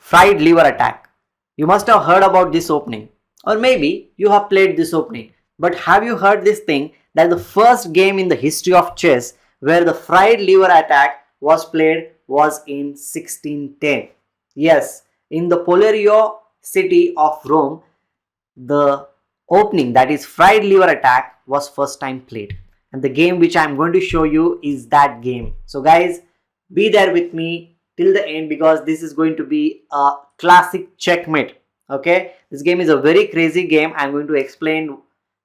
fried liver attack. You must have heard about this opening, or maybe you have played this opening. But have you heard this thing that the first game in the history of chess where the fried liver attack was played was in 1610? Yes, in the Polerio city of Rome, the opening, that is fried liver attack, was first time played. And the game which I am going to show you is that game. So guys, be there with me till the end because this is going to be a classic checkmate. Okay, this game is a very crazy game. I am going to explain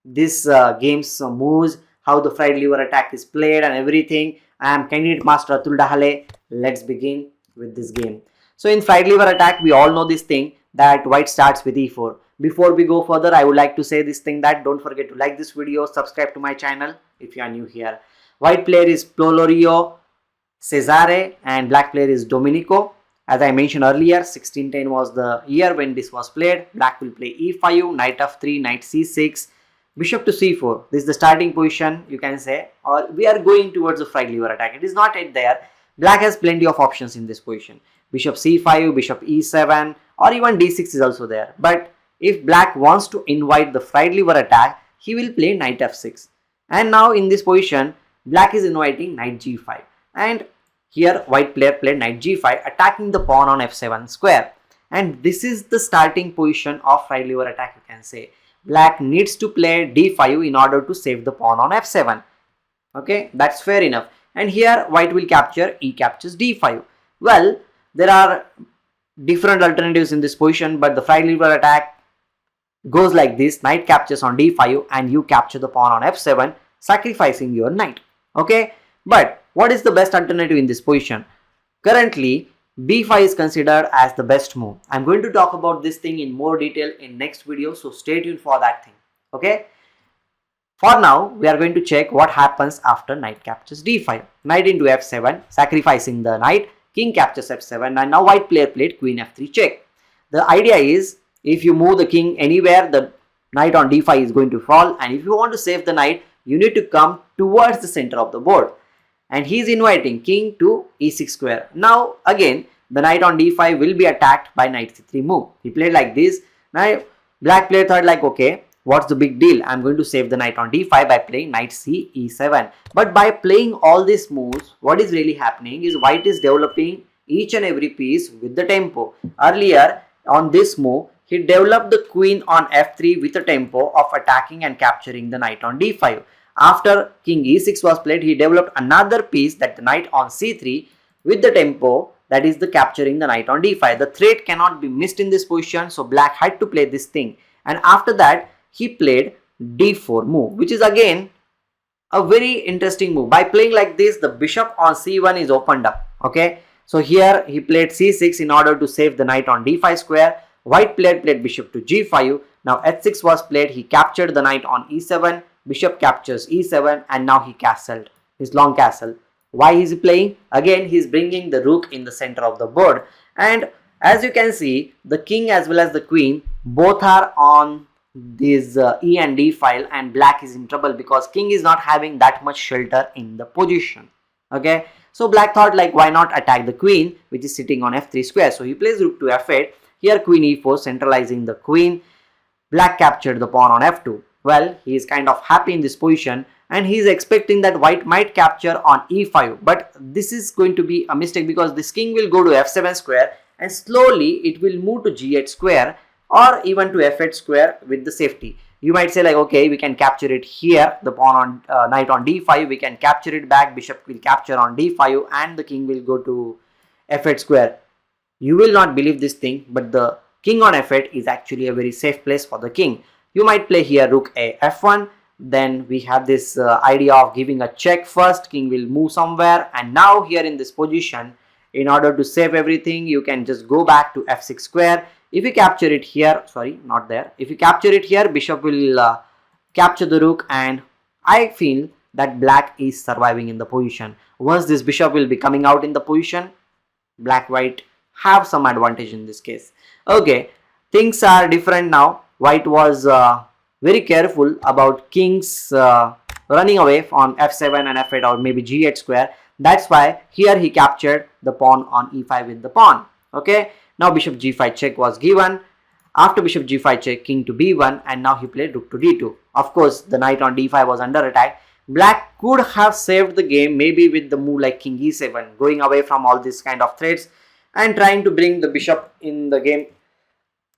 this game's moves, how the fried liver attack is played and everything. I am candidate master Atul Dahale. Let's begin with this game. So in fried liver attack, we all know this thing that white starts with e4. Before we go further, I would like to say this thing that don't forget to like this video, subscribe to my channel if you are new here. White player is Polerio, Cesare, and black player is Domenico. As I mentioned earlier, 1610 was the year when this was played. Black will play e5, knight f3, knight c6, bishop to c4. This is the starting position, you can say, or we are going towards the fried liver attack. It is not yet there. Black has plenty of options in this position. Bishop c5, bishop e7, or even d6 is also there. But if black wants to invite the fried liver attack, he will play knight f6. And now in this position, black is inviting knight g5. And here white player played knight g5, attacking the pawn on f7 square. And this is the starting position of fried liver attack, you can say. Black needs to play d5 in order to save the pawn on f7. Okay, that's fair enough. And here white will capture, e captures d5. Well, there are different alternatives in this position, but the fried liver attack goes like this: knight captures on d5 and you capture the pawn on f7, sacrificing your knight. Okay, but what is the best alternative in this position? Currently, b5 is considered as the best move. I'm going to talk about this thing in more detail in next video, so stay tuned for that thing. Okay, for now we are going to check what happens after knight captures d5. Knight into f7, sacrificing the knight. King captures f7, and now white player played queen f3 check. The idea is, if you move the king anywhere, the knight on d5 is going to fall, and if you want to save the knight, you need to come towards the center of the board. And he is inviting king to e6 square. Now again, the knight on d5 will be attacked by knight c3 move. He played like this. Now black player thought like, okay, what's the big deal? I'm going to save the knight on d5 by playing knight c e7. But by playing all these moves, what is really happening is white is developing each and every piece with the tempo. Earlier on this move, he developed the queen on f3 with a tempo of attacking and capturing the knight on d5. After king e6 was played, he developed another piece, that the knight on c3 with the tempo, that is the capturing the knight on d5. The threat cannot be missed in this position, so black had to play this thing. And after that, he played d4 move, which is again a very interesting move. By playing like this, the bishop on c1 is opened up. Okay, so here he played c6 in order to save the knight on d5 square. White player played bishop to g5. Now h6 was played. He captured the knight on e7. Bishop captures e7, and now he castled his long castle. Why is he playing? Again, he is bringing the rook in the center of the board. And as you can see, the king as well as the queen both are on this e and d file, and black is in trouble because king is not having that much shelter in the position. Okay, so black thought like, why not attack the queen which is sitting on f3 square. So he plays rook to f8. Here queen e4, centralizing the queen. Black captured the pawn on f2. Well, he is kind of happy in this position, and he is expecting that white might capture on e5, but this is going to be a mistake because this king will go to f7 square and slowly it will move to g8 square or even to f8 square with the safety. You might say like, okay, we can capture it here, the pawn on knight on d5, we can capture it back, bishop will capture on d5 and the king will go to f8 square. You will not believe this thing, but the king on f8 is actually a very safe place for the king. You might play here rook a f1, then we have this idea of giving a check first, king will move somewhere, and now here in this position, in order to save everything, you can just go back to f6 square. If you capture it here, sorry, not there, if you capture it here, bishop will capture the rook, and I feel that black is surviving in the position. Once this bishop will be coming out in the position, black-white have some advantage in this case. Okay, things are different now. White was very careful about kings running away on f7 and f8 or maybe g8 square. That's why here he captured the pawn on e5 with the pawn. Okay, Now bishop g5 check was given. After bishop g5 check, king to b1, and now he played rook to d2. Of course, the knight on d5 was under attack. Black could have saved the game maybe with the move like king e7, going away from all these kind of threats and trying to bring the bishop in the game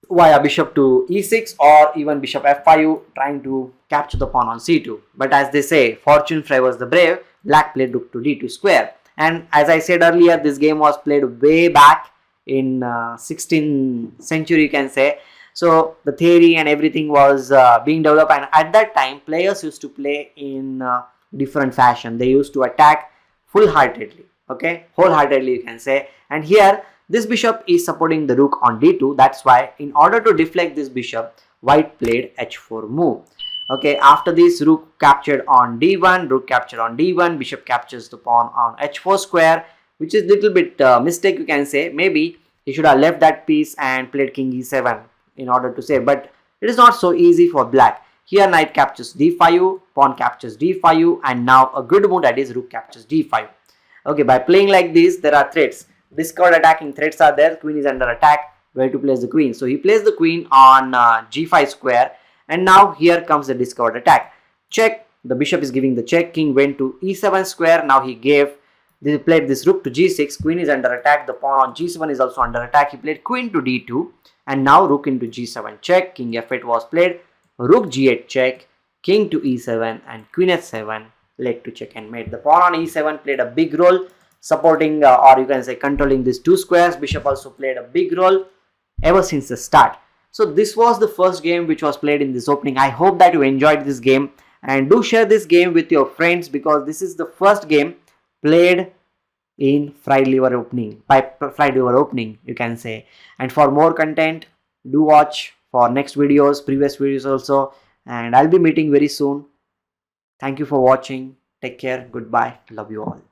via bishop to e6 or even bishop f5, trying to capture the pawn on c2. But as they say, fortune favors the brave. Black played rook to d2 square. And as I said earlier, this game was played way back in 16th century, you can say. So the theory and everything was being developed, and at that time players used to play in different fashion. They used to attack full-heartedly, okay, wholeheartedly you can say. And here this bishop is supporting the rook on d2. That's why in order to deflect this bishop, white played h4 move. Okay, after this, rook captured on d1, rook captured on d1, bishop captures the pawn on h4 square, which is little bit mistake you can say. Maybe he should have left that piece and played king e7 in order to save, but it is not so easy for black. Here knight captures d5, pawn captures d5, and now a good move, that is rook captures d5. Okay, by playing like this, there are threats. Discard attacking threats are there. Queen is under attack. Where to place the queen? So he plays the queen on g5 square, and now here comes the discovered attack. Check. The bishop is giving the check. King went to e7 square. Now he played this rook to g6. Queen is under attack. The pawn on g7 is also under attack. He played queen to d2, and now rook into g7 check. King f8 was played. Rook g8 check. King to e7 and queen h7 led to check and mate. The pawn on e7 played a big role, supporting or you can say controlling these two squares. Bishop also played a big role ever since the start. So this was the first game which was played in this opening. I hope that you enjoyed this game, and do share this game with your friends, because this is the first game played in fried liver opening, you can say. And for more content, do watch for next videos, previous videos also, and I'll be meeting very soon. Thank you for watching. Take care. Goodbye. Love you all.